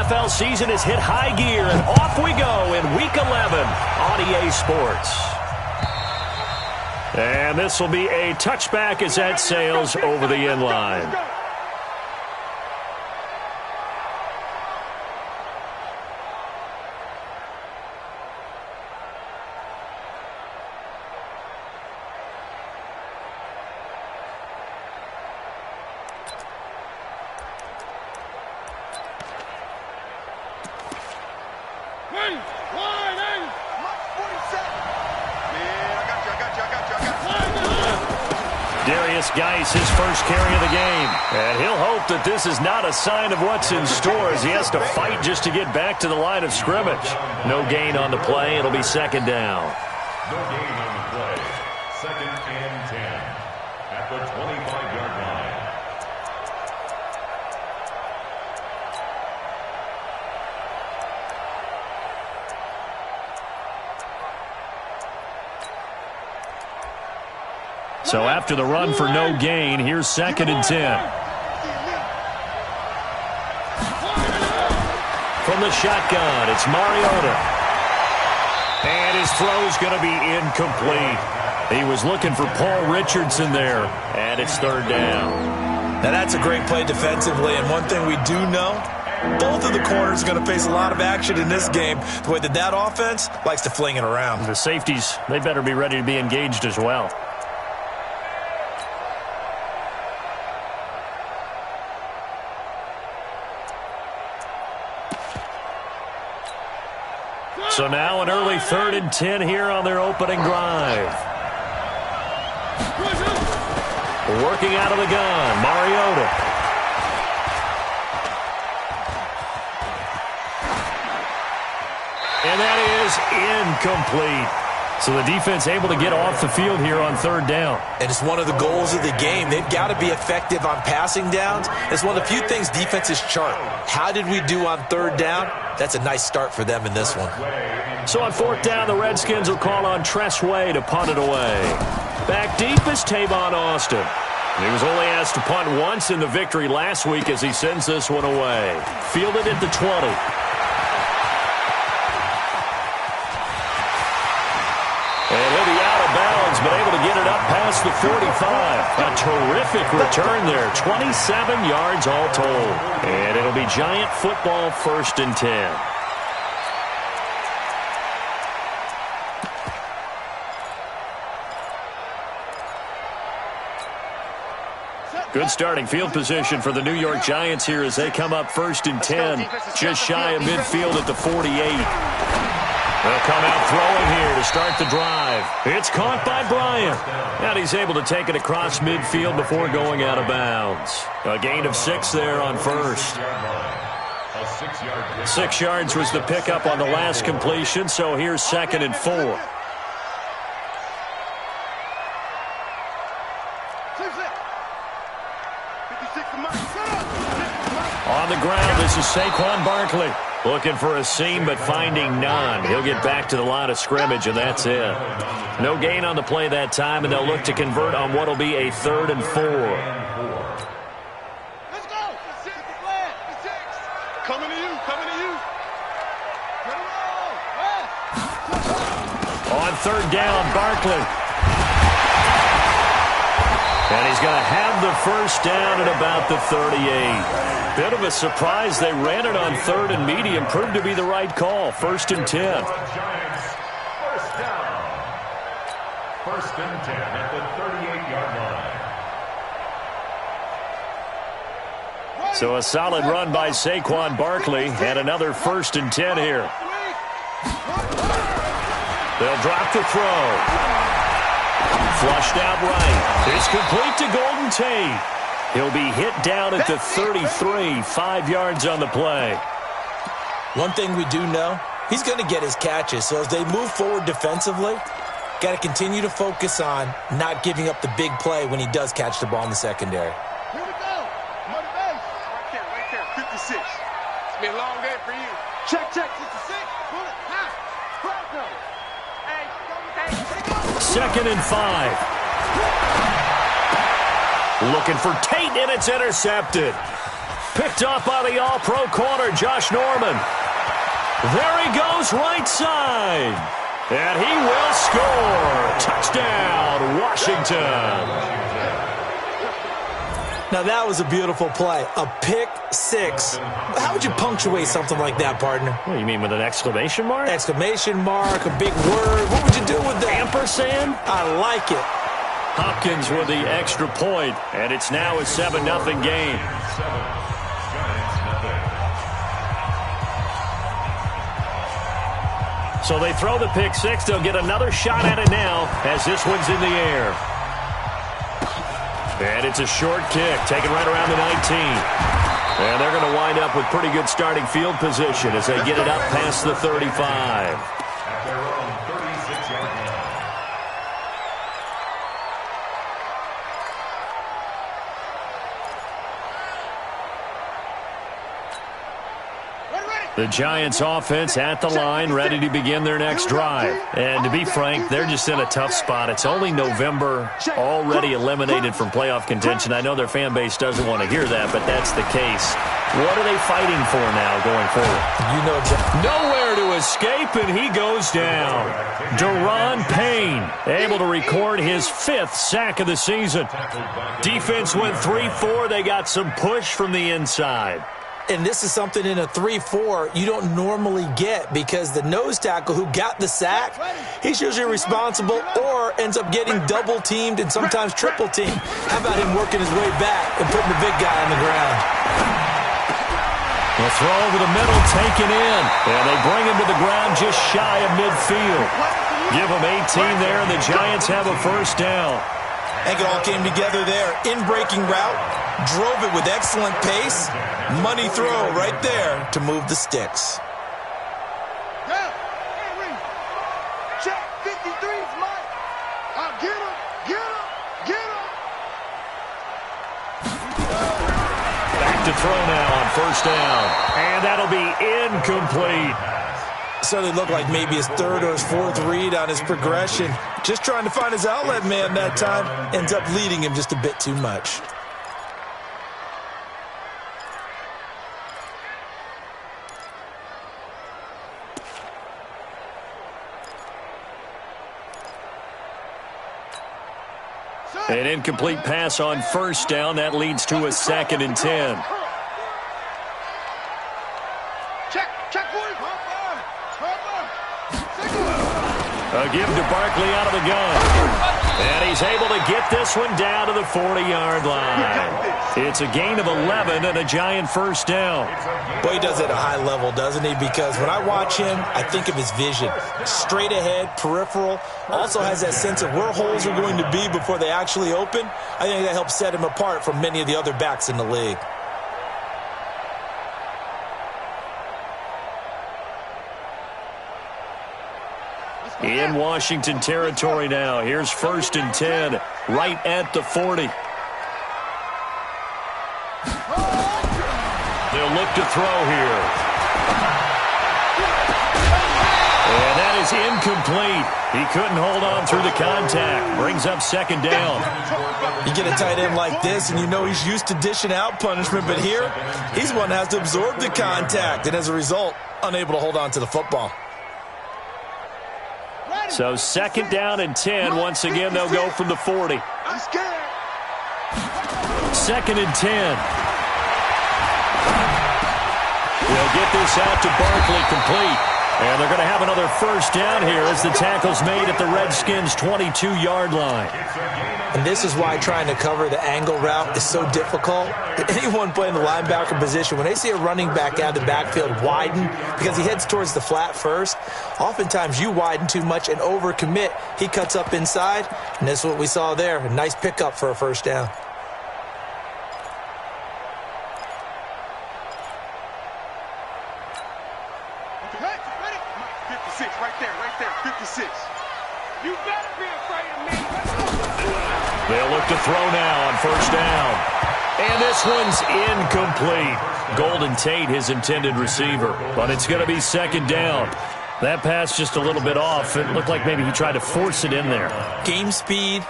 NFL season has hit high gear, and off we go in Week 11 on EA Sports. And this will be a touchback as that sails over the end line. His first carry of the game. And he'll hope that this is not a sign of what's in store as he has to fight just to get back to the line of scrimmage. No gain on the play. It'll be second down. No gain on the play. Second and 10 at the 25-yard line. So after the run for no gain, here's second and 10. From the shotgun, it's Mariota. And his throw's going to be incomplete. He was looking for Paul Richardson there, and it's third down. Now that's a great play defensively, and one thing we do know, both of the corners are going to face a lot of action in this game. The way that offense likes to fling it around. The safeties, they better be ready to be engaged as well. So now an early third and 10 here on their opening drive. Working out of the gun, Mariota. And that is incomplete. So the defense able to get off the field here on third down. And it's one of the goals of the game. They've got to be effective on passing downs. It's one of the few things defenses chart. How did we do on third down? That's a nice start for them in this one. So on fourth down, the Redskins will call on Tress Way to punt it away. Back deep is Tavon Austin. He was only asked to punt once in the victory last week as he sends this one away. Fielded at the 20. And he'll be out of bounds, but able to get it up past the 45. A terrific return there. 27 yards all told. And it'll be Giant football, first and 10. Good starting field position for the New York Giants here as they come up first and 10. Just shy of midfield at the 48. They'll come out throwing here to start the drive. It's caught by Bryant. And he's able to take it across midfield before going out of bounds. A gain of 6 there on first. 6 yards was the pickup on the last completion, so here's second and 4. On the ground, this is Saquon Barkley. Looking for a seam, but finding none. He'll get back to the line of scrimmage, and that's it. No gain on the play that time, and they'll look to convert on what will be a third and 4. Let's go. Coming to you. On third down, Barkley. And he's going to have the first down at about the 38. Bit of a surprise. They ran it on third and medium. Proved to be the right call. First and 10. First down. First and 10 at the 38-yard line. So a solid run by Saquon Barkley. And another first and 10 here. They'll drop the throw. Flushed out right. It's complete to Golden Tate. He'll be hit down at the 33, 5 yards on the play. One thing we do know, he's going to get his catches. So as they move forward defensively, got to continue to focus on not giving up the big play when he does catch the ball in the secondary. Here we go. Money base. Right there. 56. It's been a long day for you. Check, 56. Bullet, half. Second and 5. Looking for Tate, and it's intercepted. Picked off by the all-pro corner, Josh Norman. There he goes, right side. And he will score. Touchdown, Washington. Now, that was a beautiful play. A pick six. How would you punctuate something like that, partner? What do you mean, with an exclamation mark? Exclamation mark, a big word. What would you do with that? Ampersand? I like it. Hopkins with the extra point, and it's now a 7-0 game. So they throw the pick six. They'll get another shot at it now as this one's in the air. And it's a short kick, taken right around the 19. And they're going to wind up with pretty good starting field position as they get it up past the 35. At their own 36-yard line. The Giants offense at the line, ready to begin their next drive. And to be frank, they're just in a tough spot. It's only November, already eliminated from playoff contention. I know their fan base doesn't want to hear that, but that's the case. What are they fighting for now going forward? You know, nowhere to escape, and he goes down. Deron Payne able to record his 5th sack of the season. Defense went 3-4. They got some push from the inside. And this is something in a 3-4 you don't normally get because the nose tackle who got the sack, he's usually responsible or ends up getting double-teamed and sometimes triple-teamed. How about him working his way back and putting the big guy on the ground? The throw over the middle, taken in. And they bring him to the ground just shy of midfield. Give him 18 there, and the Giants have a first down. I think it all came together there. In-breaking route, drove it with excellent pace. Money throw right there to move the sticks. Check 53's Mike. Get him, get him, get him. Back to throw now on first down. And that'll be incomplete. Certainly looked like maybe his 3rd or his 4th read on his progression. Just trying to find his outlet man that time. Ends up leading him just a bit too much. An incomplete pass on first down. That leads to a 2nd and 10. Check, boys. A give to Barkley out of the gun. And he's able to get this one down to the 40-yard line. It's a gain of 11 and a Giant first down. Boy, he does it at a high level, doesn't he? Because when I watch him, I think of his vision. Straight ahead, peripheral. Also has that sense of where holes are going to be before they actually open. I think that helps set him apart from many of the other backs in the league. In Washington territory now. Here's 1st and 10, right at the 40. They'll look to throw here. And that is incomplete. He couldn't hold on through the contact. Brings up 2nd down. You get a tight end like this, and you know he's used to dishing out punishment, but here, he's one that has to absorb the contact, and as a result, unable to hold on to the football. So 2nd down and 10. Once again, they'll go from the 40. 2nd and 10. They'll get this out to Barkley, complete. And they're going to have another first down here as the tackle's made at the Redskins' 22-yard line. And this is why trying to cover the angle route is so difficult. Anyone playing the linebacker position, when they see a running back out of the backfield widen because he heads towards the flat first, oftentimes you widen too much and overcommit. He cuts up inside, and that's what we saw there. A nice pickup for a first down. They'll look to throw now on first down. And this one's incomplete. Golden Tate, his intended receiver. But it's going to be 2nd down. That pass just a little bit off. It looked like maybe he tried to force it in there. Game speed,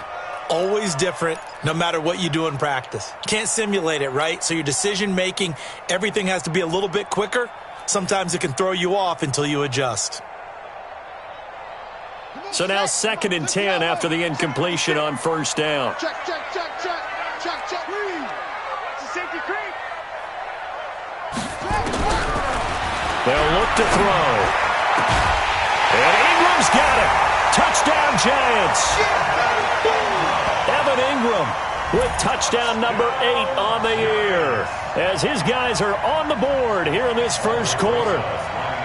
always different no matter what you do in practice. Can't simulate it, right? So your decision-making, everything has to be a little bit quicker. Sometimes it can throw you off until you adjust. So now 2nd and 10 after the incompletion on first down. Check. It's a safety creep. They'll look to throw. And Ingram's got it. Touchdown, Giants. Evan Ingram with touchdown number 8 on the year, as his guys are on the board here in this first quarter.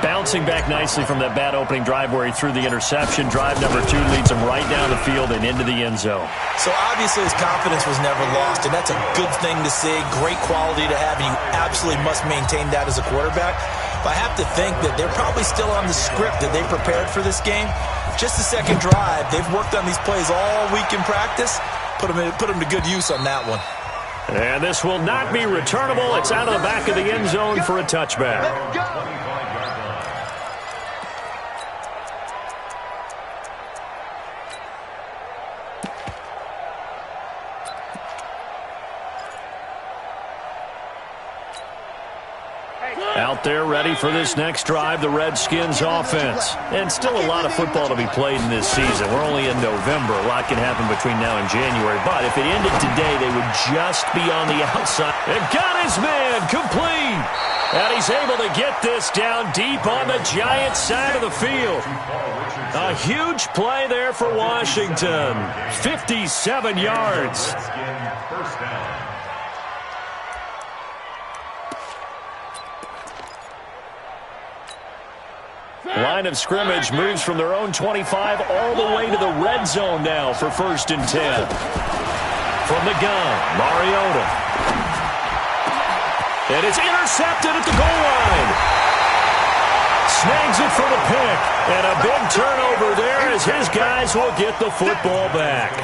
Bouncing back nicely from that bad opening drive where he threw the interception. Drive number 2 leads him right down the field and into the end zone. So obviously his confidence was never lost, and that's a good thing to see. Great quality to have, and you absolutely must maintain that as a quarterback. But I have to think that they're probably still on the script that they prepared for this game. Just the second drive, they've worked on these plays all week in practice. Put them to good use on that one. And this will not be returnable. It's out of the back of the end zone for a touchback. Out there ready for this next drive, the Redskins offense. And still a lot of football to be played in this season. We're only in November. A lot can happen between now and January. But if it ended today, they would just be on the outside. And got his man complete. And he's able to get this down deep on the Giants side of the field. A huge play there for Washington. 57 yards. First down. Line of scrimmage moves from their own 25 all the way to the red zone now for 1st and 10. From the gun, Mariota. And it's intercepted at the goal line. Snags it for the pick. And a big turnover there as his guys will get the football back.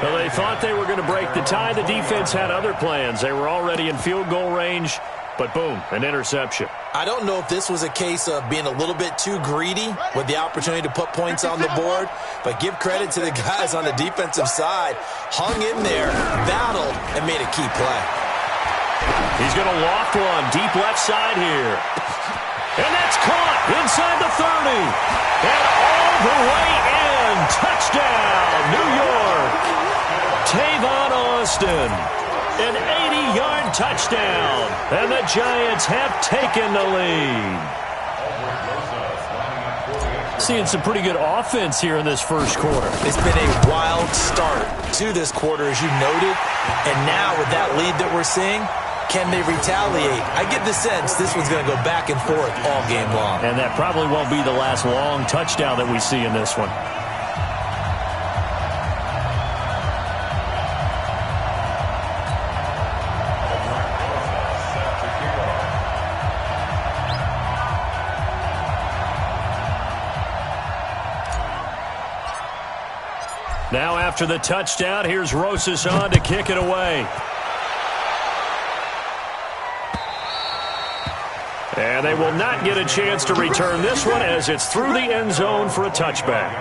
Well, they thought they were going to break the tie. The defense had other plans. They were already in field goal range. But boom, an interception. I don't know if this was a case of being a little bit too greedy with the opportunity to put points on the board, but give credit to the guys on the defensive side. Hung in there, battled, and made a key play. He's going to loft one deep left side here. And that's caught inside the 30. And all the way in. Touchdown, New York. Tavon Austin. An 80-yard touchdown, and the Giants have taken the lead. Seeing some pretty good offense here in this first quarter. It's been a wild start to this quarter, as you noted, and now with that lead that we're seeing, can they retaliate? I get the sense this one's going to go back and forth all game long. And that probably won't be the last long touchdown that we see in this one. Now after the touchdown, here's Rosas on to kick it away. And they will not get a chance to return this one as it's through the end zone for a touchback.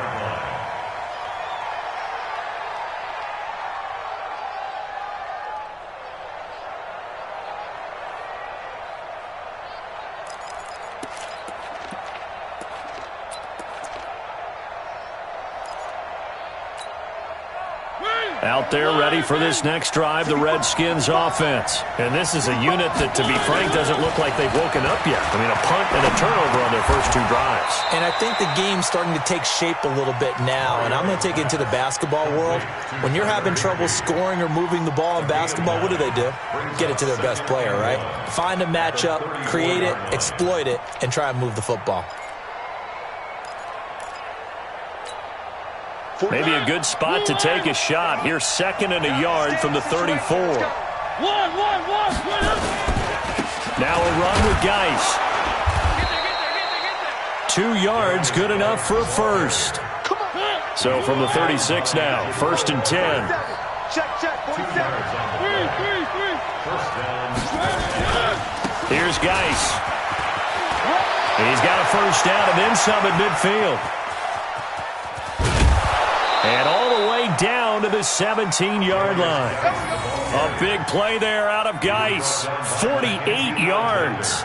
Out there ready for this next drive, the Redskins offense. And this is a unit that, to be frank, doesn't look like they've woken up yet. I mean, a punt and a turnover on their first 2 drives. And I think the game's starting to take shape a little bit now. And I'm going to take it into the basketball world. When you're having trouble scoring or moving the ball in basketball, what do? Get it to their best player, right? Find a matchup, create it, exploit it, and try and move the football. Maybe a good spot to take a shot. Here's 2nd and a yard from the 34. Now a run with Geis. 2 yards, good enough for a first. So from the 36 now, 1st and 10. Here's Geis. He's got a first down and then some at midfield. And all the way down to the 17-yard line. A big play there out of Geis. 48 yards.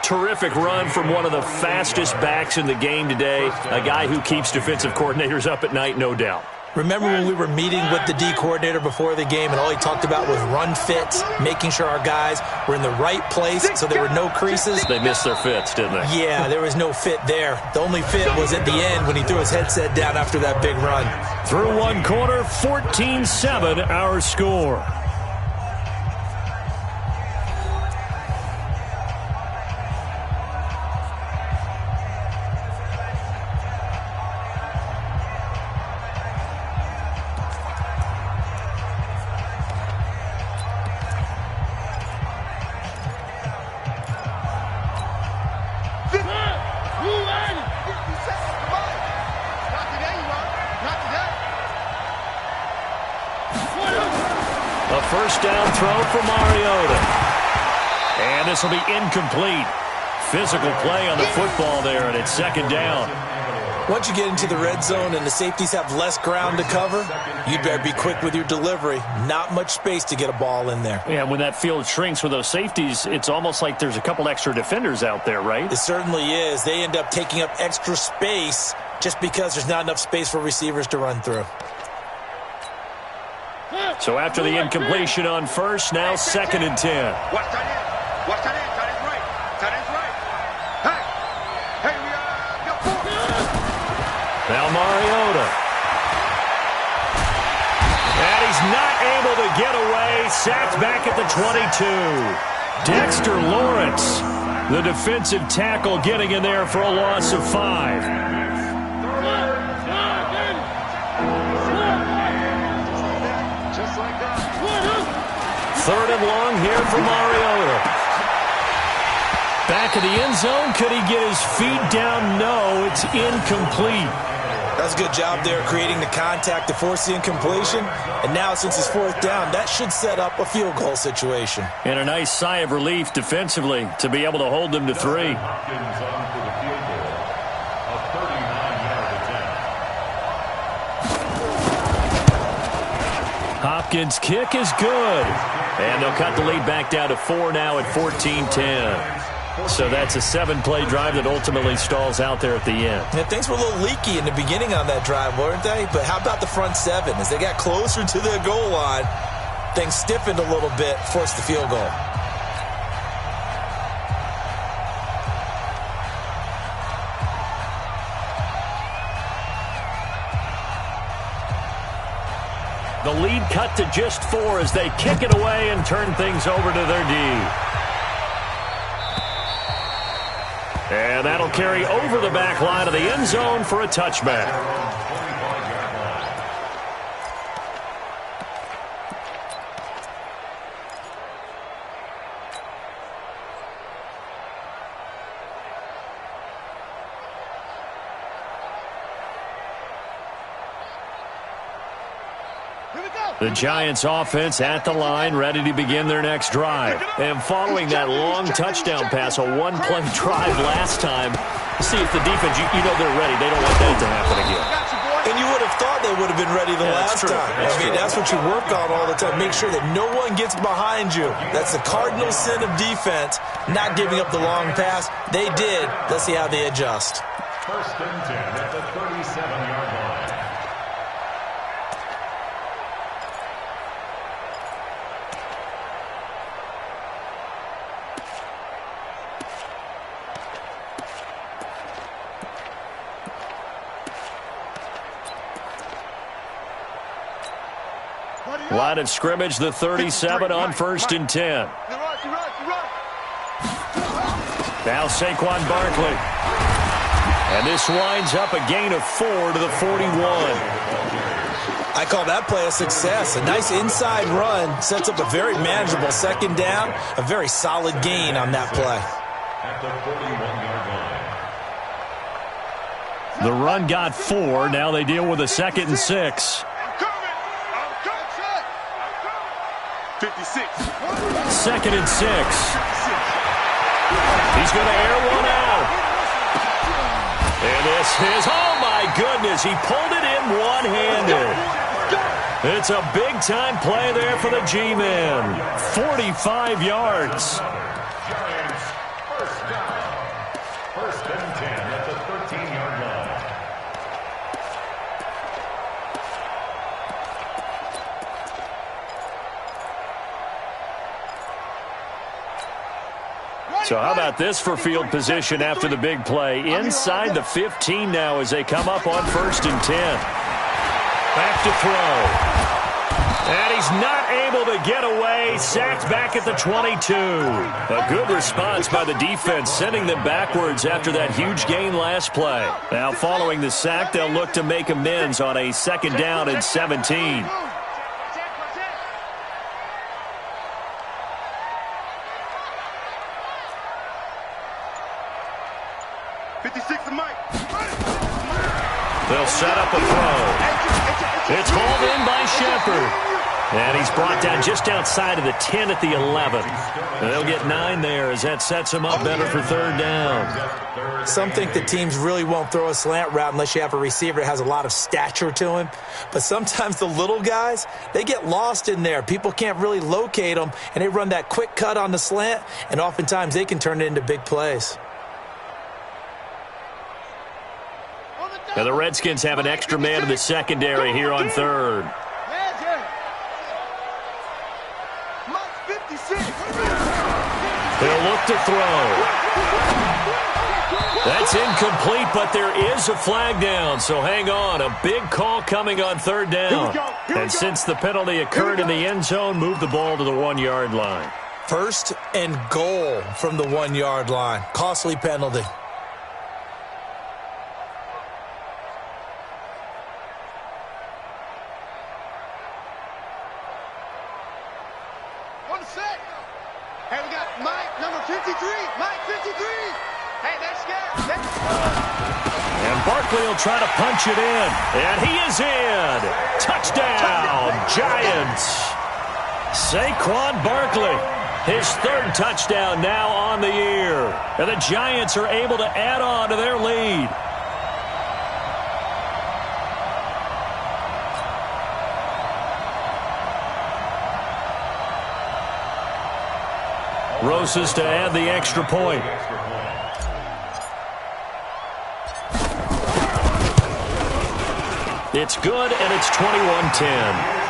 Terrific run from one of the fastest backs in the game today. A guy who keeps defensive coordinators up at night, no doubt. Remember when we were meeting with the D coordinator before the game and all he talked about was run fits, making sure our guys were in the right place so there were no creases? They missed their fits, didn't they? Yeah, there was no fit there. The only fit was at the end when he threw his headset down after that big run. Through one quarter, 14-7 our score. First down throw for Mariota. And this will be incomplete. Physical play on the football there, and it's second down. Once you get into the red zone and the safeties have less ground to cover, you'd better be quick with your delivery. Not much space to get a ball in there. Yeah, when that field shrinks with those safeties, it's almost like there's a couple extra defenders out there, right? It certainly is. They end up taking up extra space just because there's not enough space for receivers to run through. So after the incompletion on first, now 2nd and 10. Watch that in. Watch that in. That is right. That is right. Hey, we got 4. Now Mariota. And he's not able to get away. Sacked back at the 22. Dexter Lawrence, the defensive tackle, getting in there for a loss of 5. Third and long here for Mariota. Back of the end zone. Could he get his feet down? No, it's incomplete. That's a good job there creating the contact to force the incompletion. And now since it's 4th down, that should set up a field goal situation. And a nice sigh of relief defensively to be able to hold them to 3. Hopkins' kick is good. And they'll cut the lead back down to 4 now at 14-10. So that's a 7-play drive that ultimately stalls out there at the end. Yeah, things were a little leaky in the beginning on that drive, weren't they? But how about the front 7? As they got closer to the goal line, things stiffened a little bit, forced the field goal. The lead cut to just 4 as they kick it away and turn things over to their D. And that'll carry over the back line of the end zone for a touchback. The Giants offense at the line, ready to begin their next drive. And following that long touchdown pass, a one-play drive last time, see if the defense, you know they're ready. They don't want that to happen again. And you would have thought they would have been ready the last time. That's what you work on all the time. Make sure that no one gets behind you. That's the cardinal sin of defense, not giving up the long pass. They did. Let's see how they adjust. 1st and 10 at the 37-yard line. Line of scrimmage, the 37 on 1st and 10. Now Saquon Barkley. And this winds up a gain of 4 to the 41. I call that play a success. A nice inside run sets up a very manageable 2nd down. A very solid gain on that play. At the 41-yard line. The run got 4. Now they deal with a 2nd and 6. 56. 2nd and 6. He's going to air one out. And this is, oh my goodness, he pulled it in one-handed. It's a big-time play there for the G-Men. 45 yards. Giants first down. First and 10 at the 13-yard line. So how about this for field position after the big play? Inside the 15 now as they come up on first and 10. Back to throw. And he's not able to get away. Sacked back at the 22. A good response by the defense, sending them backwards after that huge gain last play. Now following the sack, they'll look to make amends on a second down and 17. They'll set up a throw. It's hauled in by Shepard. And he's brought down just outside of the 10 at the 11. They'll get 9 there as that sets him up better for third down. Some think the teams really won't throw a slant route unless you have a receiver that has a lot of stature to him. But sometimes the little guys, they get lost in there. People can't really locate them, and they run that quick cut on the slant, and oftentimes they can turn it into big plays. Now the Redskins have an extra man in the secondary here on third. They'll look to throw. That's incomplete, but there is a flag down, so hang on. A big call coming on third down. And since the penalty occurred in the end zone, move the ball to the 1-yard line. First and goal from the 1-yard line. Costly penalty. Will try to punch it in, and he is in. Touchdown, Giants. Saquon Barkley, his third touchdown now on the year. And the Giants are able to add on to their lead. Rosas to add the extra point. It's good, and it's 21-10.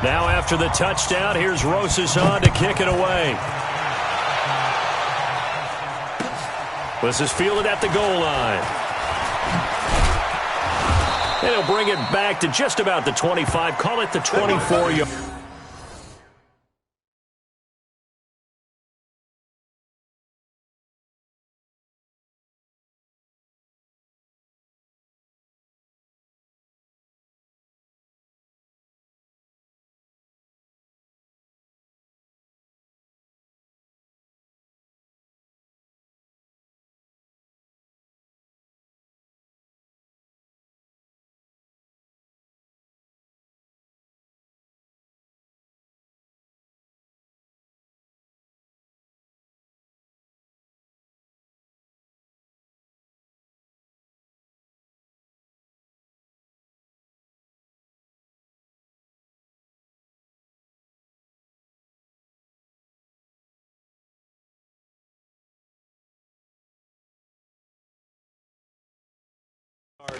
Now after the touchdown, here's Rosas on to kick it away. This is fielded at the goal line. And he'll bring it back to just about the 25. Call it the 24-yard.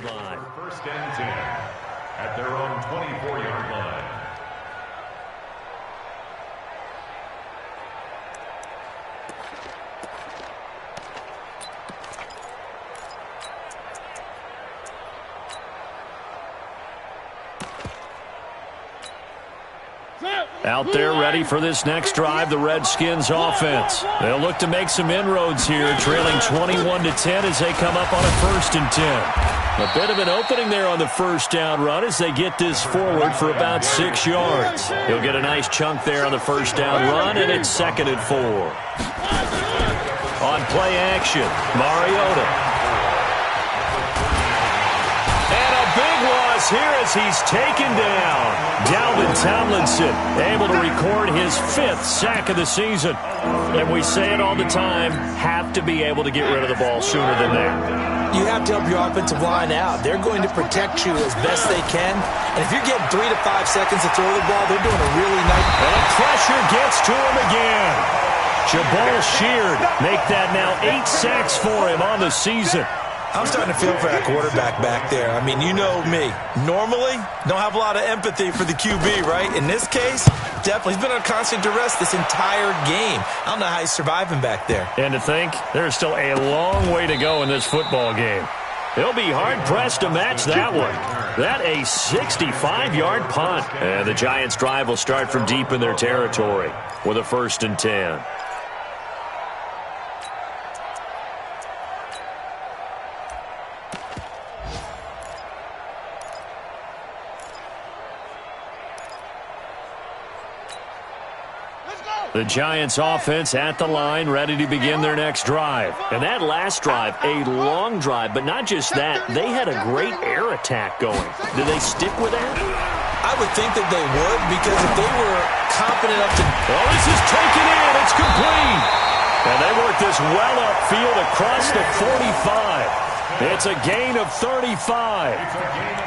Line. First and 10 at their own 24-yard line. Out there ready for this next drive, the Redskins offense. They'll look to make some inroads here, trailing 21-10 as they come up on a first and 10. A bit of an opening there on the first down run as they get this forward for about 6 yards. He'll get a nice chunk there on the first down run, and it's 2nd and 4. On play action, Mariota. And a big loss here as he's taken down. Dalvin Tomlinson able to record his 5th sack of the season. And we say it all the time, have to be able to get rid of the ball sooner than that. You have to help your offensive line out. They're going to protect you as best they can. And if you're getting 3 to 5 seconds to throw the ball, they're doing a really nice... And pressure gets to him again. Jabal Sheard make that now 8 sacks for him on the season. I'm starting to feel for that quarterback back there. I mean, you know me. Normally, don't have a lot of empathy for the QB, right? In this case, definitely. He's been under constant duress this entire game. I don't know how he's surviving back there. And to think, there's still a long way to go in this football game. He'll be hard-pressed to match that one. That a 65-yard punt. And the Giants' drive will start from deep in their territory with a 1st and 10. The Giants offense at the line, ready to begin their next drive. And that last drive, a long drive, but not just that. They had a great air attack going. Do they stick with that? I would think that they would, because if they were confident enough to... Oh, this is taken in. It's complete. And they work this well upfield across the 45. It's a gain of 35.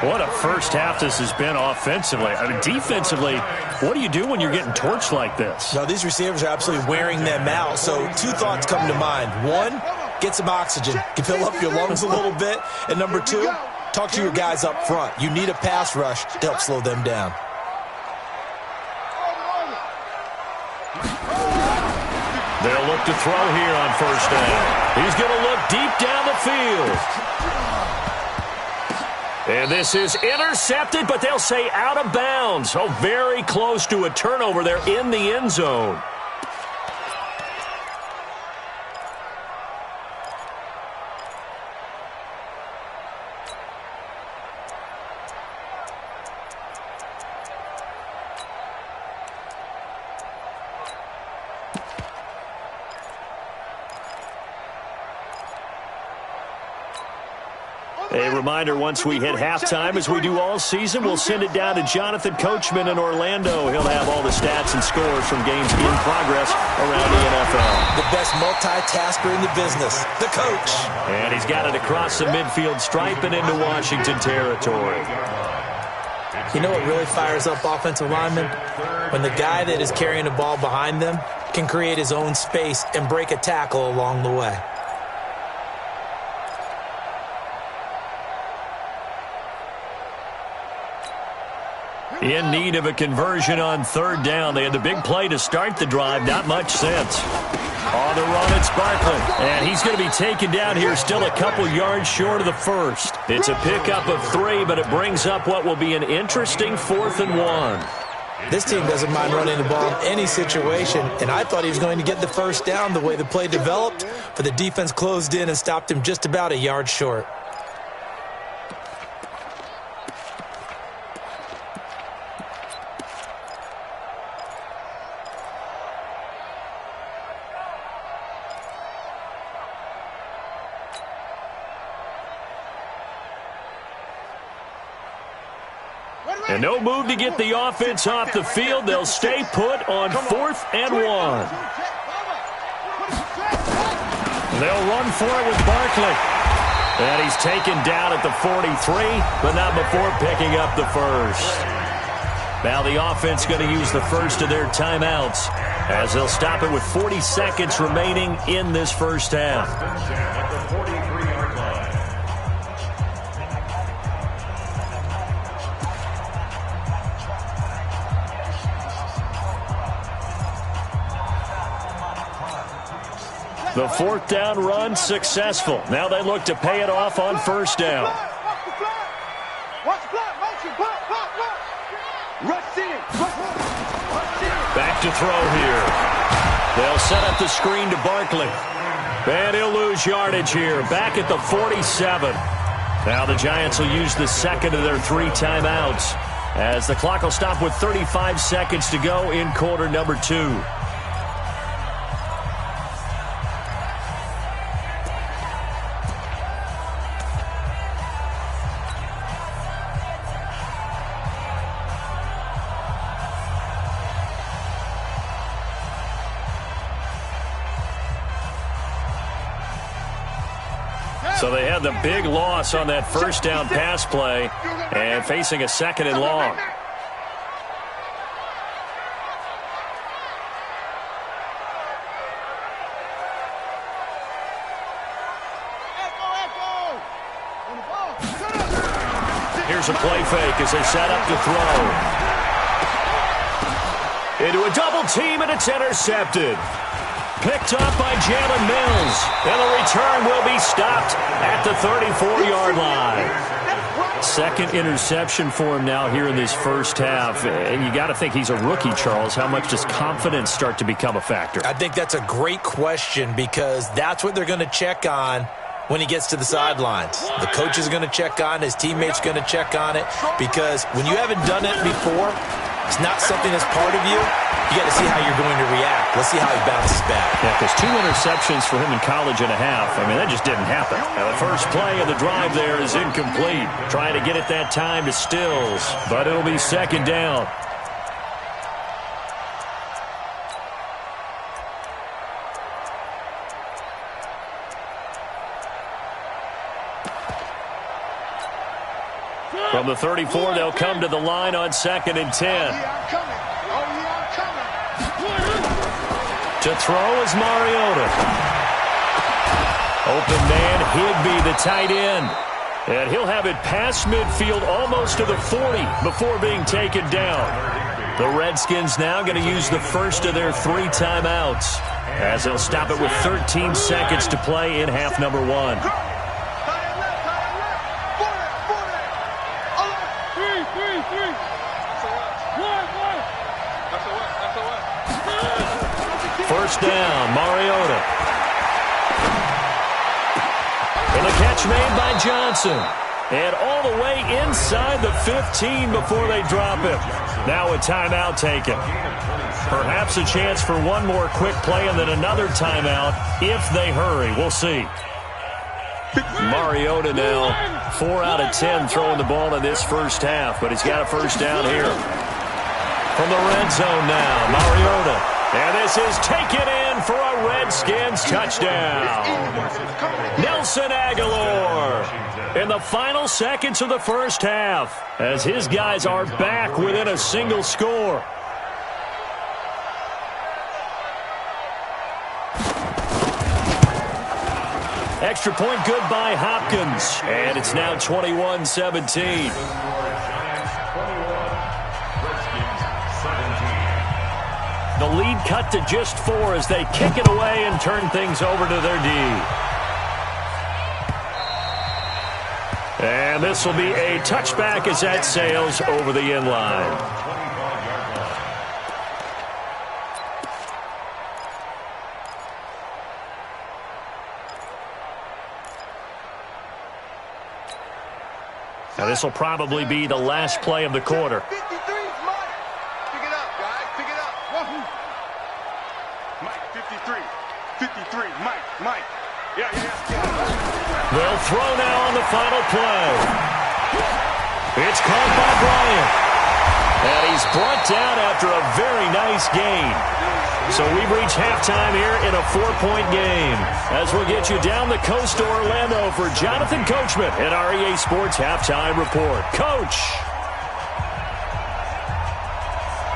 What a first half this has been offensively. I mean, defensively, what do you do when you're getting torched like this? No, these receivers are absolutely wearing them out. So 2 thoughts come to mind. 1, get some oxygen. You fill up your lungs a little bit. And number 2, talk to your guys up front. You need a pass rush to help slow them down. They'll look to throw here on 1st down. He's going to look deep down the field. And this is intercepted, but they'll say out of bounds. Oh, very close to a turnover there in the end zone. A reminder, once we hit halftime, as we do all season, we'll send it down to Jonathan Coachman in Orlando. He'll have all the stats and scores from games in progress around the NFL. The best multitasker in the business, the coach. And he's got it across the midfield stripe and into Washington territory. You know what really fires up offensive linemen? When the guy that is carrying the ball behind them can create his own space and break a tackle along the way. In need of a conversion on 3rd down. They had the big play to start the drive. Not much sense. On the run, it's Barkley. And he's going to be taken down here still a couple yards short of the 1st. It's a pickup of 3, but it brings up what will be an interesting 4th and 1. This team doesn't mind running the ball in any situation, and I thought he was going to get the 1st down the way the play developed, but the defense closed in and stopped him just about a yard short. And no move to get the offense off the field. They'll stay put on 4th and 1. They'll run for it with Barkley. And he's taken down at the 43, but not before picking up the 1st. Now the offense going to use the 1st of their timeouts as they'll stop it with 40 seconds remaining in this 1st half. The 4th down run successful. Now they look to pay it off on 1st down. Back to throw here. They'll set up the screen to Barkley. And he'll lose yardage here. Back at the 47. Now the Giants will use the 2nd of their 3 timeouts as the clock will stop with 35 seconds to go in quarter number 2. So they had the big loss on that first down pass play and facing a second and long. Here's a play fake as they set up to throw. Into a double team, and it's intercepted. Picked up by Jalen Mills. And the return will be stopped at the 34-yard line. Second interception for him now here in this first half. And you got to think he's a rookie, Charles. How much does confidence start to become a factor? I think that's a great question because that's what they're going to check on when he gets to the sidelines. The coach is going to check on it. His teammates going to check on it because when you haven't done it before, it's not something that's part of you. You got to see how you're going to react. Let's see how he bounces back. Yeah, because 2 interceptions for him in college and a half. I mean, that just didn't happen. Now, the first play of the drive there is incomplete. Trying to get it that time to Stills, but it'll be second down. From the 34, they'll come to the line on 2nd and 10. To throw is Mariota. Open man, Higbee, the tight end. And he'll have it past midfield almost to the 40 before being taken down. The Redskins now going to use the first of their 3 timeouts as they'll stop it with 13 seconds to play in half number 1. First down, Mariota. And the catch made by Johnson. And all the way inside the 15 before they drop it. Now a timeout taken. Perhaps a chance for one more quick play and then another timeout if they hurry. We'll see. Mariota now 4 out of 10 throwing the ball in this first half, but he's got a first down here. From the red zone now, Mariota. And this is taken in for a Redskins touchdown. Nelson Aguilar in the final seconds of the first half as his guys are back within a single score. Extra point good by Hopkins. And it's now 21-17. The lead cut to just 4 as they kick it away and turn things over to their D. And this will be a touchback as that sails over the end line. Now this will probably be the last play of the quarter. They'll throw now on the final play. It's caught by Bryant. And he's brought down after a very nice gain. So we've reached halftime here in a 4-point game. As we'll get you down the coast to Orlando for Jonathan Coachman at our EA Sports Halftime Report. Coach!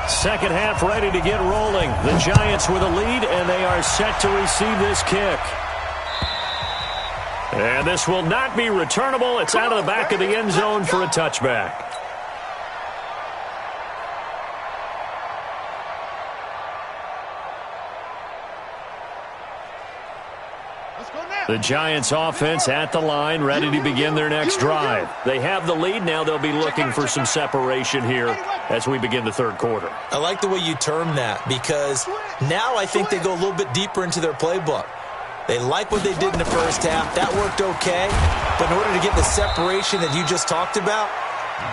Second half ready to get rolling. The Giants with a lead, and they are set to receive this kick. And this will not be returnable. It's out of the back of the end zone for a touchback. The Giants offense at the line, ready to begin their next drive. They have the lead. Now they'll be looking for some separation here as we begin the third quarter. I like the way you term that because now I think they go a little bit deeper into their playbook. They like what they did in the first half. That worked okay. But in order to get the separation that you just talked about,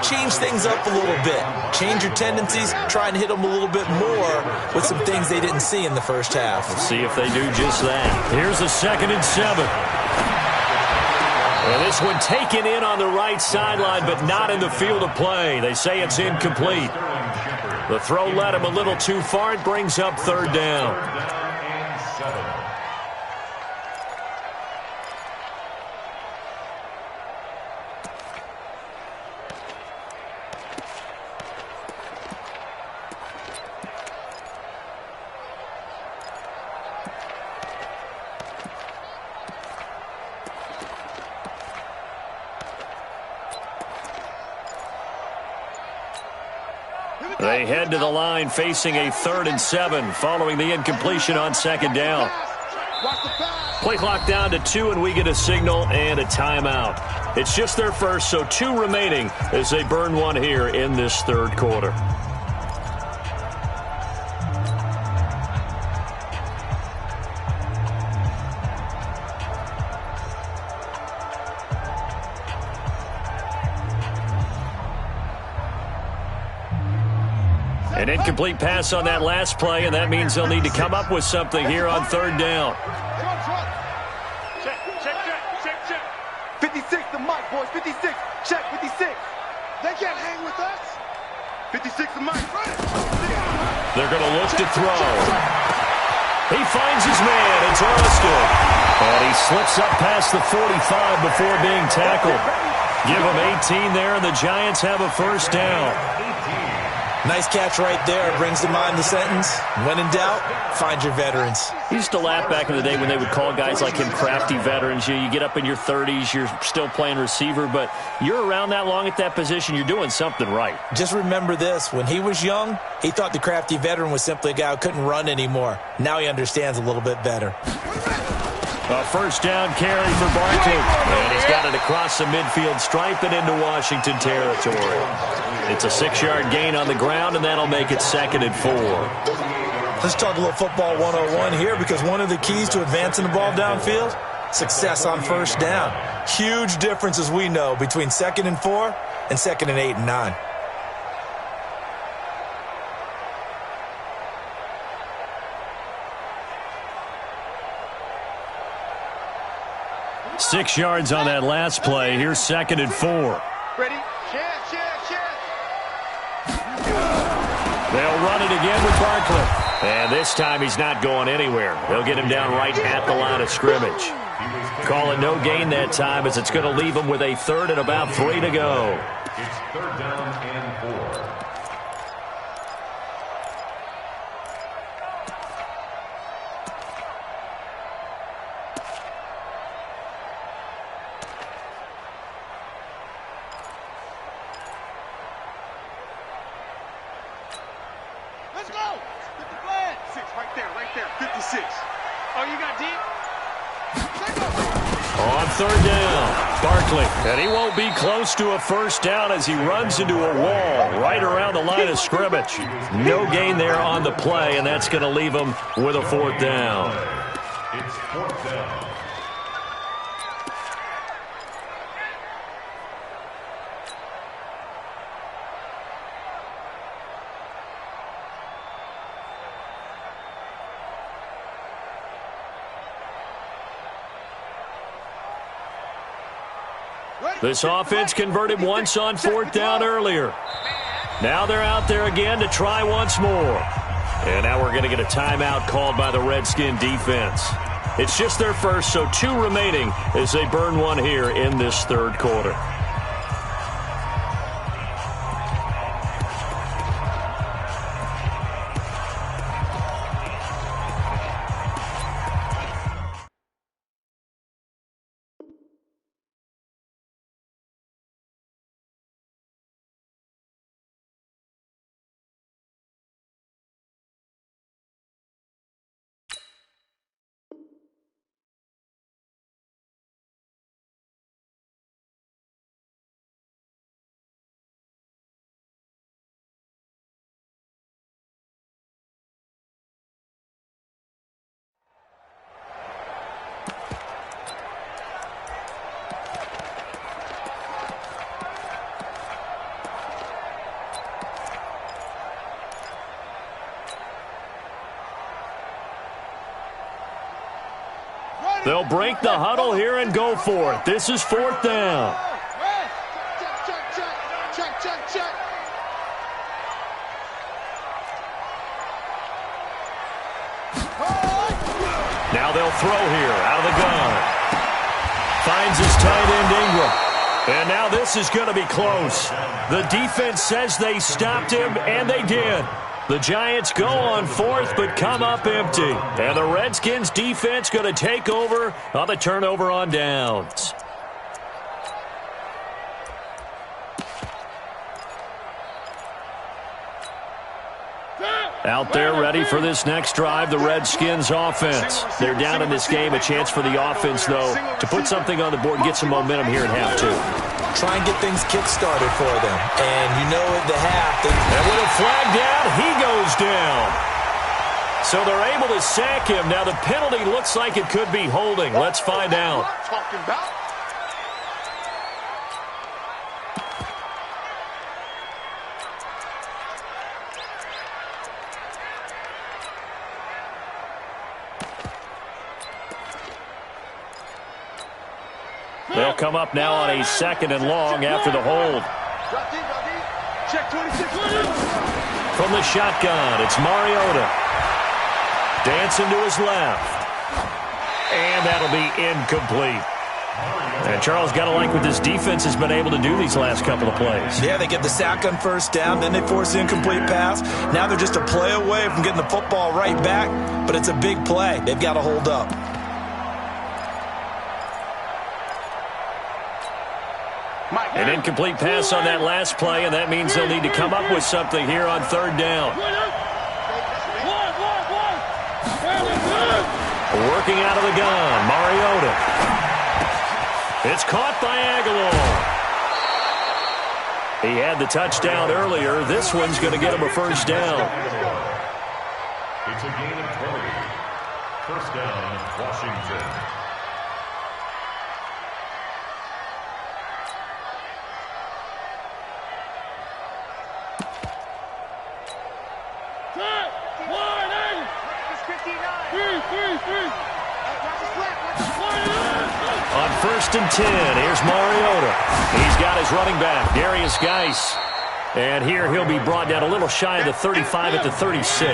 change things up a little bit. Change your tendencies. Try and hit them a little bit more with some things they didn't see in the first half. We'll see if they do just that. Here's a 2nd and 7. And this one taken in on the right sideline, but not in the field of play. They say it's incomplete. The throw led him a little too far. It brings up 3rd down. They head to the line facing a 3rd and 7 following the incompletion on 2nd down. Play clock down to 2, and we get a signal and a timeout. It's just their first, so 2 remaining as they burn one here in this 3rd quarter. An incomplete pass on that last play, and that means they'll need to come up with something here on 3rd down. Check. 56, the mic, boys. 56. Check, 56. They can't hang with us. 56, the mic. They're going to look to throw. He finds his man. It's Austin. And he slips up past the 45 before being tackled. Give him 18 there, and the Giants have a 1st down. Nice catch right there. Brings to mind the sentence, when in doubt, find your veterans. He used to laugh back in the day when they would call guys like him crafty veterans. You get up in your 30s, you're still playing receiver, but you're around that long at that position, you're doing something right. Just remember this. When he was young, he thought the crafty veteran was simply a guy who couldn't run anymore. Now he understands a little bit better. A 1st down carry for Barkley. And he's got it across the midfield stripe and into Washington territory. It's a 6-yard gain on the ground, and that'll make it 2nd and 4. Let's talk a little football 101 here, because one of the keys to advancing the ball downfield, success on 1st down. Huge difference, as we know, between 2nd and 4 and 2nd and 8 and 9. Six yards on that last play. Here's 2nd and 4. Ready? Check. They'll run it again with Barkley. And this time he's not going anywhere. They'll get him down right at the line of scrimmage. Call it no gain that time, as it's going to leave him with a 3rd and about 3 to go. It's 3rd down and 4. Let's go. Get the flag. 6, right there. 56. Oh, you got deep? On 3rd down, Barkley. And he won't be close to a 1st down as he runs into a wall right around the line of scrimmage. No gain there on the play, and that's going to leave him with a 4th down. It's 4th down. This offense converted once on 4th down earlier. Now they're out there again to try once more. And now we're going to get a timeout called by the Redskin defense. It's just their first, so 2 remaining as they burn one here in this 3rd quarter. They'll break the huddle here and go for it. This is 4th down. Check. Now they'll throw here out of the gun. Finds his tight end Ingram. And now this is going to be close. The defense says they stopped him, and they did. The Giants go on 4th but come up empty. And the Redskins defense going to take over on the turnover on downs. Out there ready for this next drive, the Redskins offense. They're down in this game. A chance for the offense, though, to put something on the board, get some momentum here in half two. Try and get things kick-started for them. And you know at the half. And with a flag down, he goes down. So they're able to sack him. Now the penalty looks like it could be holding. Let's find out. They'll come up now on a 2nd and long after the hold. From the shotgun, it's Mariota. Dancing to his left. And that'll be incomplete. And Charles, got to like what this defense has been able to do these last couple of plays. Yeah, they get the sack on first down, then they force the incomplete pass. Now they're just a play away from getting the football right back, but it's a big play. They've got to hold up. An incomplete pass on that last play, and that means they'll need to come up with something here on 3rd down. Working out of the gun, Mariota. It's caught by Aguilar. He had the touchdown earlier. This one's going to get him a 1st down. It's a gain of 20. 1st down, Washington. On 1st and 10, here's Mariota. He's got his running back, Darius Geis. And here he'll be brought down a little shy of the 35 at the 36.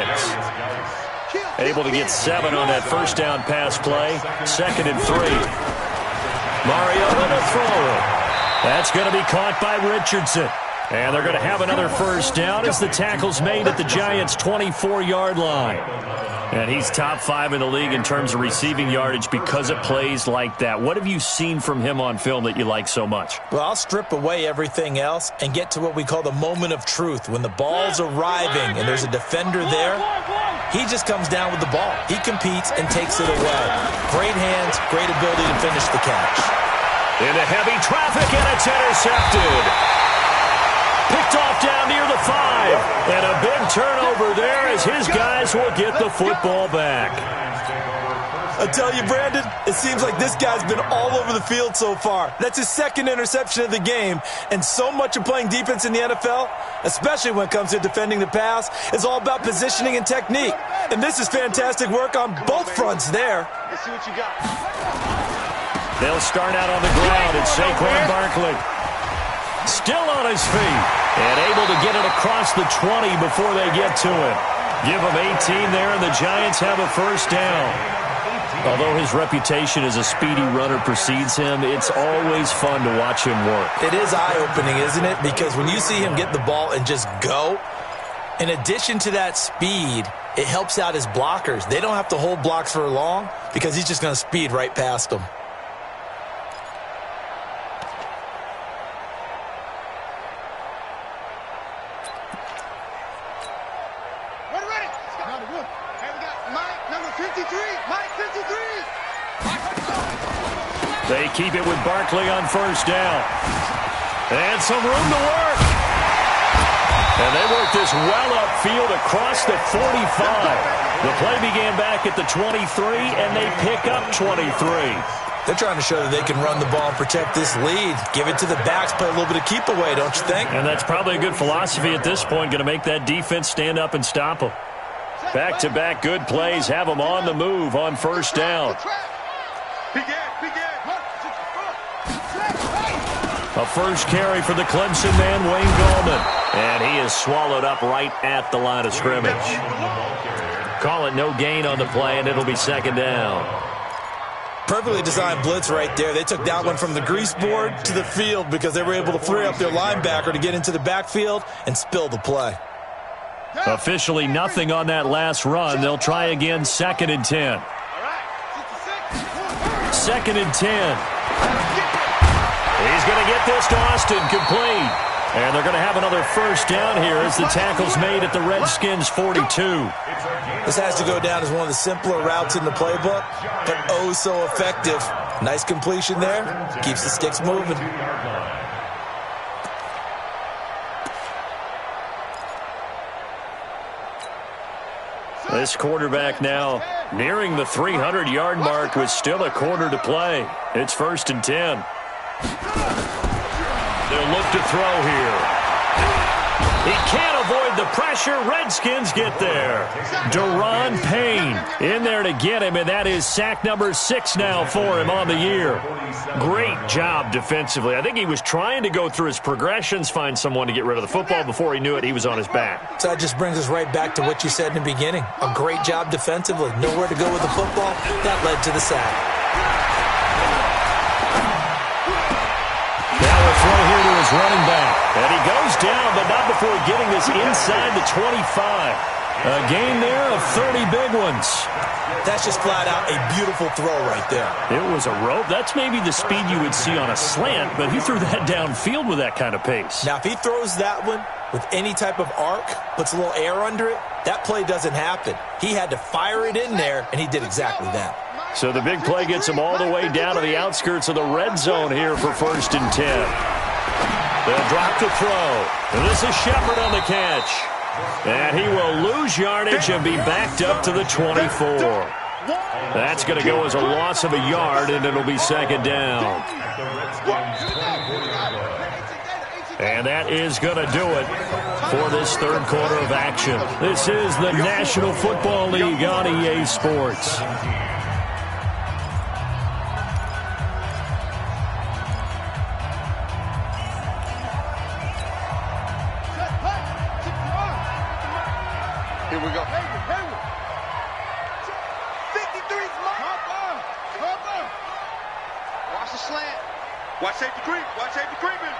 Able to get 7 on that 1st down pass play. 2nd and 3. Mariota to throw it. That's going to be caught by Richardson. And they're going to have another 1st down as the tackle's made at the Giants' 24-yard line. And he's top 5 in the league in terms of receiving yardage because of plays like that. What have you seen from him on film that you like so much? Well, I'll strip away everything else and get to what we call the moment of truth. When the ball's arriving and there's a defender there, he just comes down with the ball. He competes and takes it away. Great hands, great ability to finish the catch. Into heavy traffic, and it's intercepted. Picked off down near the 5. And a big turnover there as his guys will get the football back. I tell you, Brandon, it seems like this guy's been all over the field so far. That's his 2nd interception of the game. And so much of playing defense in the NFL, especially when it comes to defending the pass, is all about positioning and technique. And this is fantastic work on both fronts there. Let's see what you got. They'll start out on the ground, and Saquon Barkley still on his feet and able to get it across the 20 before they get to it. Give him 18 there, and the Giants have a 1st down. Although his reputation as a speedy runner precedes him, it's always fun to watch him work. It is eye-opening, isn't it? Because when you see him get the ball and just go, in addition to that speed, it helps out his blockers. They don't have to hold blocks for long because he's just going to speed right past them. They keep it with Barkley on 1st down. And some room to work. And they work this well upfield across the 45. The play began back at the 23, and they pick up 23. They're trying to show that they can run the ball and protect this lead. Give it to the backs, play a little bit of keep away, don't you think? And that's probably a good philosophy at this point, going to make that defense stand up and stop them. Back-to-back good plays have them on the move on 1st down. A 1st carry for the Clemson man, Wayne Gallman. And he is swallowed up right at the line of scrimmage. Call it no gain on the play, and it'll be 2nd down. Perfectly designed blitz right there. They took that one from the grease board to the field because they were able to free up their linebacker to get into the backfield and spill the play. Officially nothing on that last run. They'll try again, 2nd and 10. 2nd and 10. He's going to get this to Austin complete. And they're going to have another first down here as the tackle's made at the Redskins' 42. This has to go down as one of the simpler routes in the playbook, but oh so effective. Nice completion there. Keeps the sticks moving. This quarterback now nearing the 300-yard mark with still a quarter to play. It's 1st and 10. They'll look to throw here. He can't avoid the pressure. Redskins get there. Daron Payne in there to get him, and that is sack number 6 now for him on the year. Great job defensively. I think he was trying to go through his progressions, find someone to get rid of the football. Before he knew it, he was on his back. So that just brings us right back to what you said in the beginning. A great job defensively. Nowhere to go with the football. That led to the sack. Throw here to his running back. And he goes down, but not before getting this inside the 25. A gain there of 30 big ones. That's just flat out a beautiful throw right there. It was a rope. That's maybe the speed you would see on a slant, but he threw that downfield with that kind of pace. Now, if he throws that one with any type of arc, puts a little air under it, that play doesn't happen. He had to fire it in there, and he did exactly that. So the big play gets him all the way down to the outskirts of the red zone here for 1st and 10. They'll drop the throw. And this is Shepard on the catch. And he will lose yardage and be backed up to the 24. That's going to go as a loss of a yard, and it'll be 2nd down. And that is going to do it for this 3rd quarter of action. This is the National Football League on EA Sports. Here we go. 53's Mike. Watch the slant. Watch safety creep. Watch safety creeping.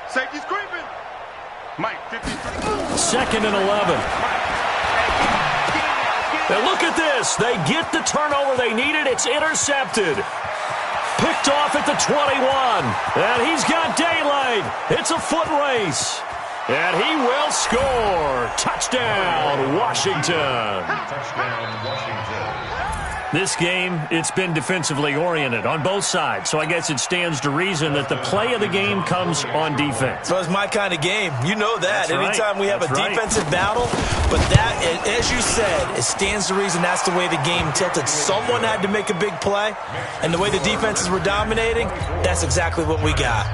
Safety's creeping. Mike, 53. 2nd and 11. Now look at this. They get the turnover they needed. It's intercepted. Picked off at the 21. And he's got daylight. It's a foot race. And he will score. Touchdown, Washington. Touchdown, Washington. This game, it's been defensively oriented on both sides, so I guess it stands to reason that the play of the game comes on defense. So it's my kind of game. You know that. That's right. Anytime we have a defensive battle, but that, as you said, it stands to reason that's the way the game tilted. Someone had to make a big play, and the way the defenses were dominating, that's exactly what we got.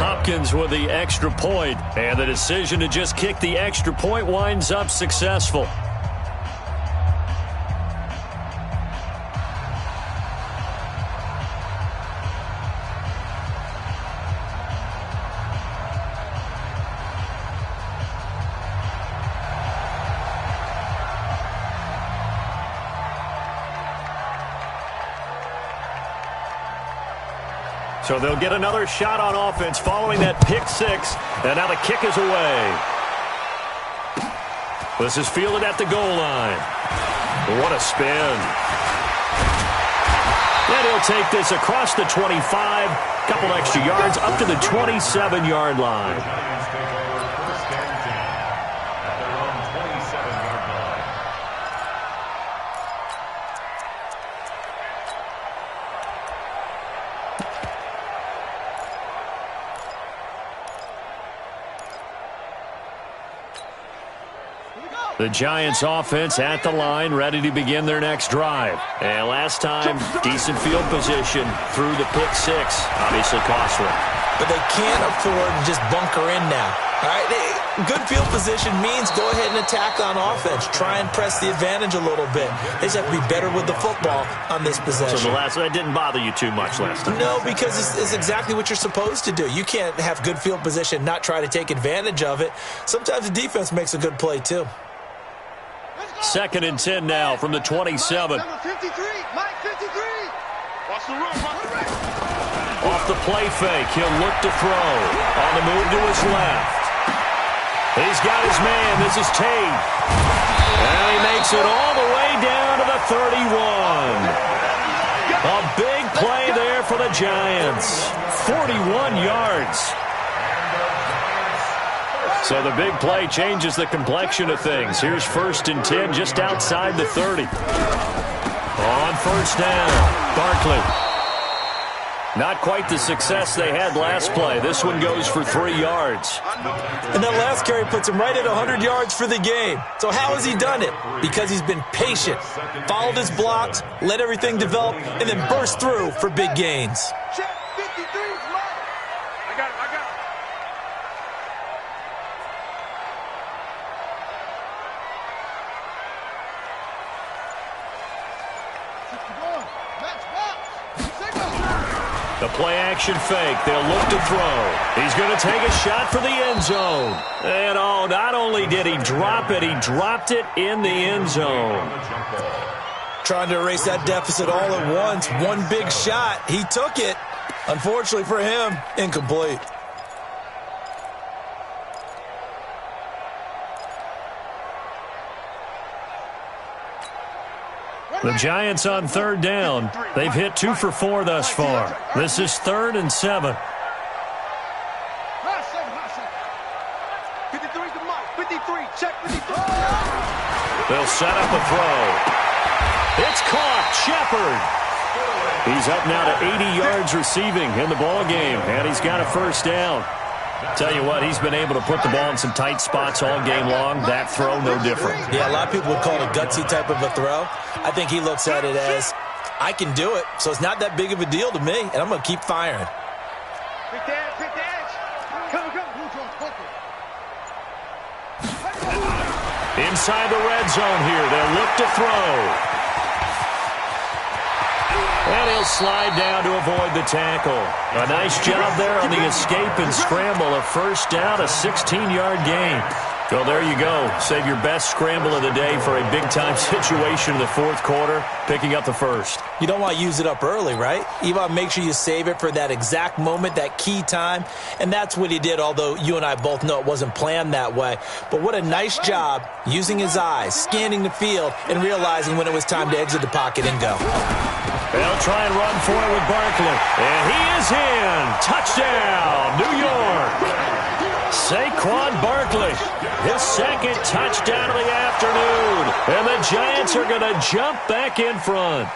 Hopkins with the extra point, and the decision to just kick the extra point winds up successful. So they'll get another shot on offense following that pick 6. And now the kick is away. This is fielded at the goal line. What a spin. And he'll take this across the 25. Couple extra yards up to the 27-yard line. The Giants offense at the line, ready to begin their next drive. And last time, decent field position through the pick 6. Obviously costly. But they can't afford to just bunker in now. All right, good field position means go ahead and attack on offense. Try and press the advantage a little bit. They just have to be better with the football on this possession. So that didn't bother you too much last time? No, because it's exactly what you're supposed to do. You can't have good field position, not try to take advantage of it. Sometimes the defense makes a good play too. 2nd and 10 now from the 27. Number 53, Mike 53. Watch the run, Off the play fake, he'll look to throw. On the move to his left. He's got his man. This is Tate. And he makes it all the way down to the 31. A big play there for the Giants. 41 yards. So the big play changes the complexion of things. Here's 1st and 10 just outside the 30. On 1st down, Barkley. Not quite the success they had last play. This one goes for 3 yards. And that last carry puts him right at 100 yards for the game. So how has he done it? Because he's been patient, followed his blocks, let everything develop, and then burst through for big gains. Check 53 is low. I got it. The play-action fake. They'll look to throw. He's going to take a shot for the end zone. And, not only did he drop it, he dropped it in the end zone. Trying to erase that deficit all at once. One big shot. He took it. Unfortunately for him, incomplete. The Giants on 3rd down. They've hit 2 for 4 thus far. This is 3rd and 7. 53 to Mike. 53. Check 53. They'll set up a throw. It's caught. Shepard. He's up now to 80 yards receiving in the ball game, and he's got a 1st down. Tell you what, he's been able to put the ball in some tight spots all game long. That throw, no different. Yeah, a lot of people would call it a gutsy type of a throw. I think he looks at it as, I can do it, so it's not that big of a deal to me, and I'm going to keep firing. Pick the edge. Come. Inside the red zone here, they'll look to throw. And he'll slide down to avoid the tackle. A nice job there on the escape and scramble. A 1st down, a 16-yard gain. Well, there you go. Save your best scramble of the day for a big-time situation in the 4th quarter, picking up the 1st. You don't want to use it up early, right? You want to make sure you save it for that exact moment, that key time. And that's what he did, although you and I both know it wasn't planned that way. But what a nice job using his eyes, scanning the field, and realizing when it was time to exit the pocket and go. They'll try and run for it with Barkley. And he is in. Touchdown, New York. Saquon Barkley, his 2nd touchdown of the afternoon. And the Giants are going to jump back in front.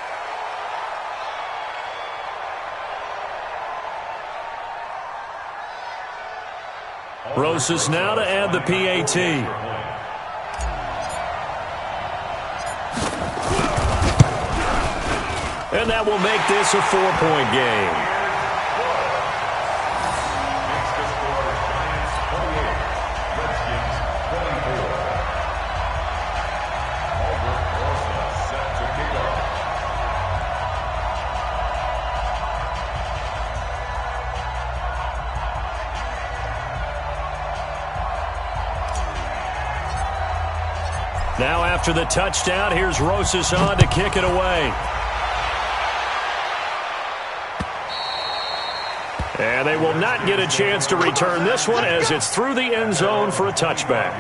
Rosas now to add the PAT. And that will make this a 4-point game. Now after the touchdown, here's Rosas on to kick it away. And they will not get a chance to return this one as it's through the end zone for a touchback.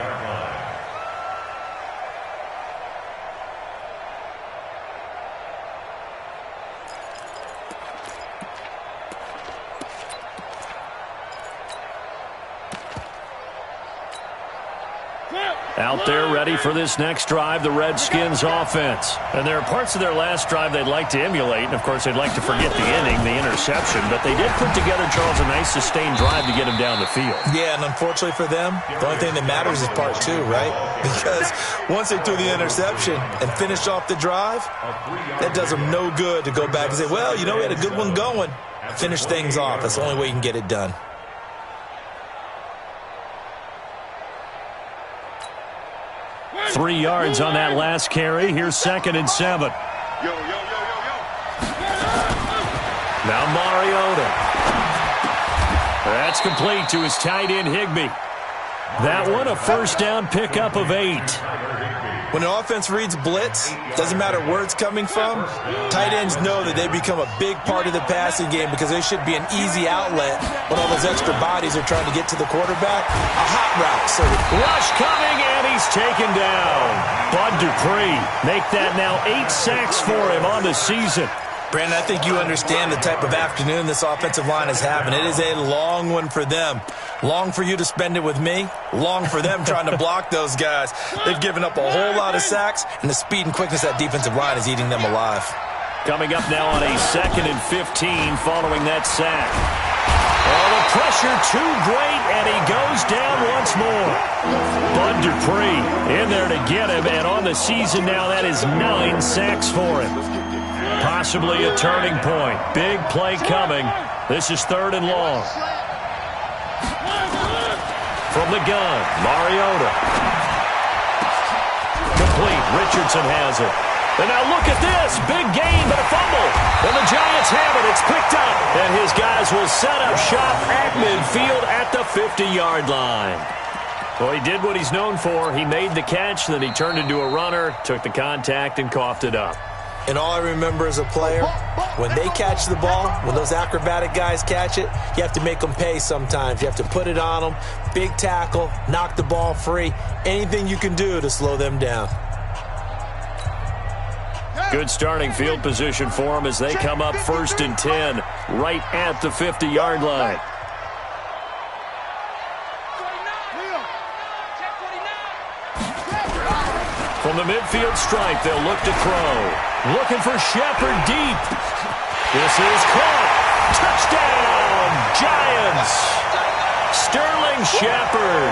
Out there ready for this next drive, the Redskins offense. And there are parts of their last drive they'd like to emulate. And, of course, they'd like to forget the inning, the interception. But they did put together, Charles, a nice sustained drive to get him down the field. Yeah, and unfortunately for them, the only thing that matters is part 2, right? Because once they threw the interception and finished off the drive, that does them no good to go back and say, well, you know, we had a good one going. Finish things off. That's the only way you can get it done. Three yards on that last carry. Here's 2nd and 7. Now Mariota. That's complete to his tight end, Higbee. That one, a 1st down pickup of 8. When an offense reads blitz, doesn't matter where it's coming from, tight ends know that they become a big part of the passing game because they should be an easy outlet when all those extra bodies are trying to get to the quarterback. A hot route. So rush coming, and he's taken down. Bud Dupree make that now 8 sacks for him on the season. Brandon, I think you understand the type of afternoon this offensive line is having. It is a long one for them. Long for you to spend it with me. Long for them trying to block those guys. They've given up a whole lot of sacks, and the speed and quickness of that defensive line is eating them alive. Coming up now on a 2nd and 15 following that sack. Oh, the pressure too great, and he goes down once more. Bud Dupree in there to get him, and on the season now, that is 9 sacks for him. Possibly a turning point. Big play coming. This is 3rd and long. From the gun, Mariota. Complete. Richardson has it. And now look at this. Big gain, but a fumble. And the Giants have it. It's picked up. And his guys will set up shop at midfield at the 50-yard line. Well, he did what he's known for. He made the catch, then he turned into a runner, took the contact, and coughed it up. And all I remember as a player, when they catch the ball, when those acrobatic guys catch it, you have to make them pay sometimes. You have to put it on them, big tackle, knock the ball free, anything you can do to slow them down. Good starting field position for them as they come up 1st and 10, right at the 50-yard line. From the midfield stripe, they'll look to Crow. Looking for Shepard deep. This is caught. Touchdown, Giants. Sterling Shepard,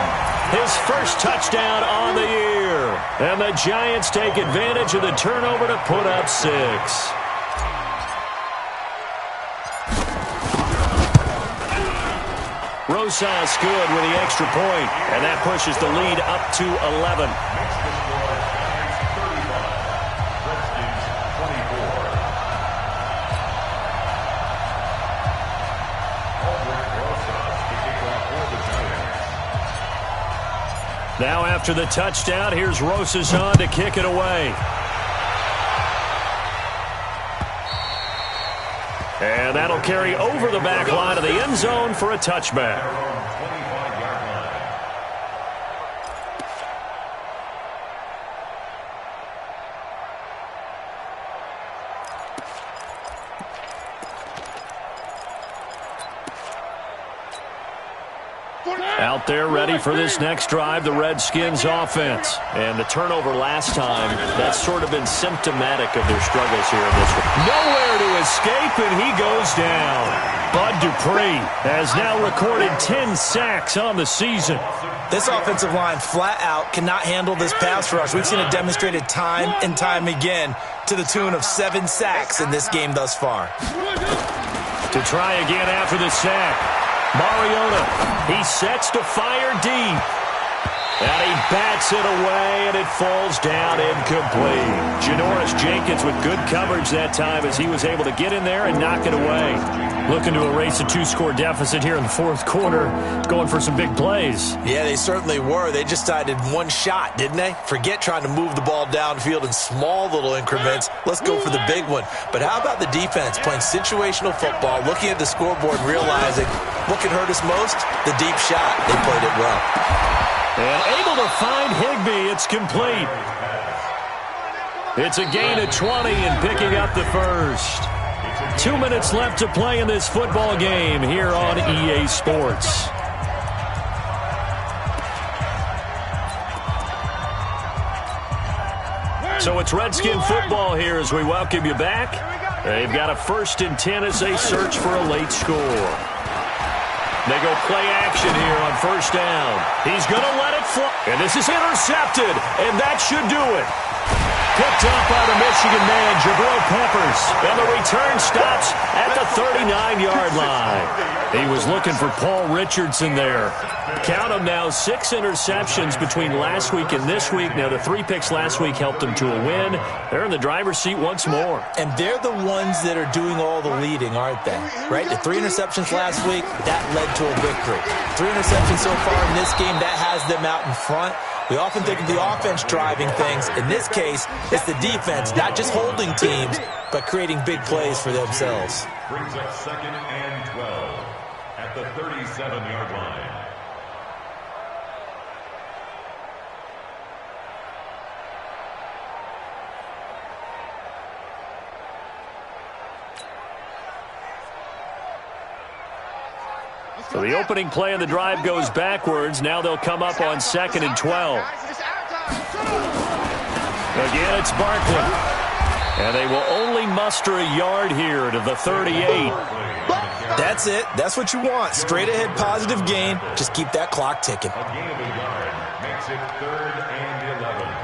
his first touchdown on the year. And the Giants take advantage of the turnover to put up 6. Rosas good with the extra point, and that pushes the lead up to 11. Now after the touchdown, here's Rosas on to kick it away. And that'll carry over the back line of the end zone for a touchback. Out there ready for this next drive, the Redskins offense. And the turnover last time, that's sort of been symptomatic of their struggles here in this one. Nowhere to escape, and he goes down. Bud Dupree has now recorded 10 sacks on the season. This offensive line flat out cannot handle this pass rush. We've seen it demonstrated time and time again to the tune of 7 sacks in this game thus far. To try again after the sack. Mariota, he sets to fire deep. And he bats it away, and it falls down incomplete. Janoris Jenkins with good coverage that time as he was able to get in there and knock it away. Looking to erase a 2-score deficit here in the 4th quarter, going for some big plays. Yeah, they certainly were. They just decided one shot, didn't they? Forget trying to move the ball downfield in small little increments. Let's go for the big one. But how about the defense playing situational football, looking at the scoreboard, realizing what can hurt us most? The deep shot. They played it well. And able to find Higbee. It's complete. It's a gain of 20 and picking up the first. 2 minutes left to play in this football game here on EA Sports. So it's Redskin football here as we welcome you back. They've got a 1st and 10 as they search for a late score. They go play action here on 1st down. He's going to let it fly. And this is intercepted, and that should do it. Picked up by the Michigan man, Jabril Peppers. And the return stops at the 39-yard line. He was looking for Paul Richardson there. Count them now, 6 interceptions between last week and this week. Now, the 3 picks last week helped them to a win. They're in the driver's seat once more. And they're the ones that are doing all the leading, aren't they? Right? The 3 interceptions last week, that led to a victory. 3 interceptions so far in this game, that has them out in front. We often think of the offense driving things. In this case, it's the defense, not just holding teams, but creating big plays for themselves. Brings up 2nd and 12 at the 37-yard line. So the opening play of the drive goes backwards. Now they'll come up on 2nd and 12. Again, it's Barkley. And they will only muster a yard here to the 38. That's it. That's what you want. Straight ahead positive gain. Just keep that clock ticking. A gain of a yard makes it 3rd and 11.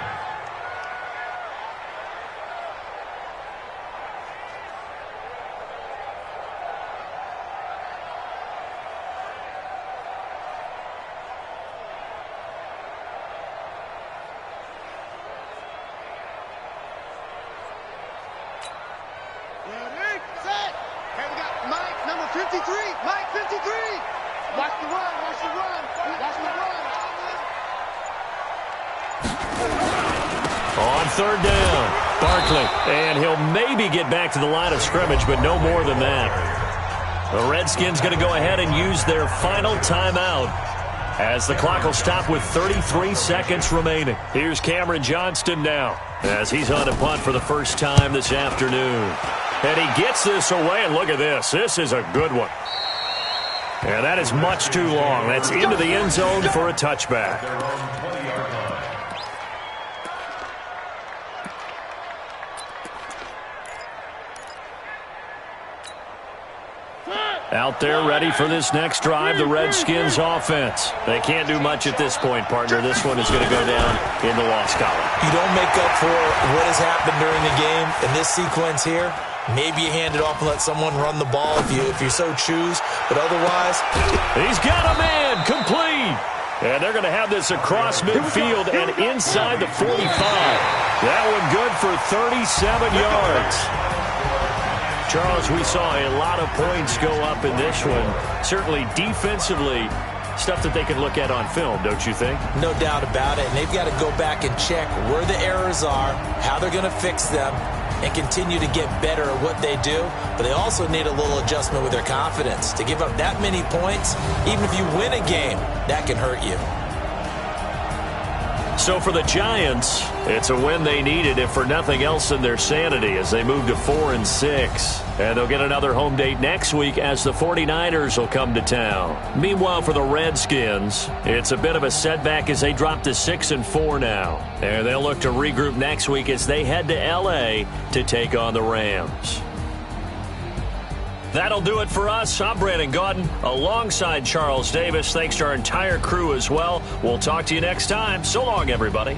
On 3rd down, Barkley, and he'll maybe get back to the line of scrimmage, but no more than that. The Redskins going to go ahead and use their final timeout as the clock will stop with 33 seconds remaining. Here's Cameron Johnston now as he's on to punt for the first time this afternoon. And he gets this away, and look at this. This is a good one. And that is much too long. That's into the end zone for a touchback. Out there ready for this next drive, the Redskins offense. They can't do much at this point, partner. This one is going to go down in the loss column. You don't make up for what has happened during the game in this sequence here. Maybe you hand it off and let someone run the ball if you so choose. But otherwise, he's got a man complete. And they're going to have this across midfield and inside the 45. That one good for 37 yards. Charles, we saw a lot of points go up in this one. Certainly defensively, stuff that they can look at on film, don't you think? No doubt about it. And they've got to go back and check where the errors are, how they're going to fix them, and continue to get better at what they do. But they also need a little adjustment with their confidence. To give up that many points, even if you win a game, that can hurt you. So for the Giants, it's a win they needed, if for nothing else than their sanity, as they move to 4-6. And they'll get another home date next week as the 49ers will come to town. Meanwhile, for the Redskins, it's a bit of a setback as they drop to 6-4 now. And they'll look to regroup next week as they head to L.A. to take on the Rams. That'll do it for us. I'm Brandon Gaudin alongside Charles Davis. Thanks to our entire crew as well. We'll talk to you next time. So long, everybody.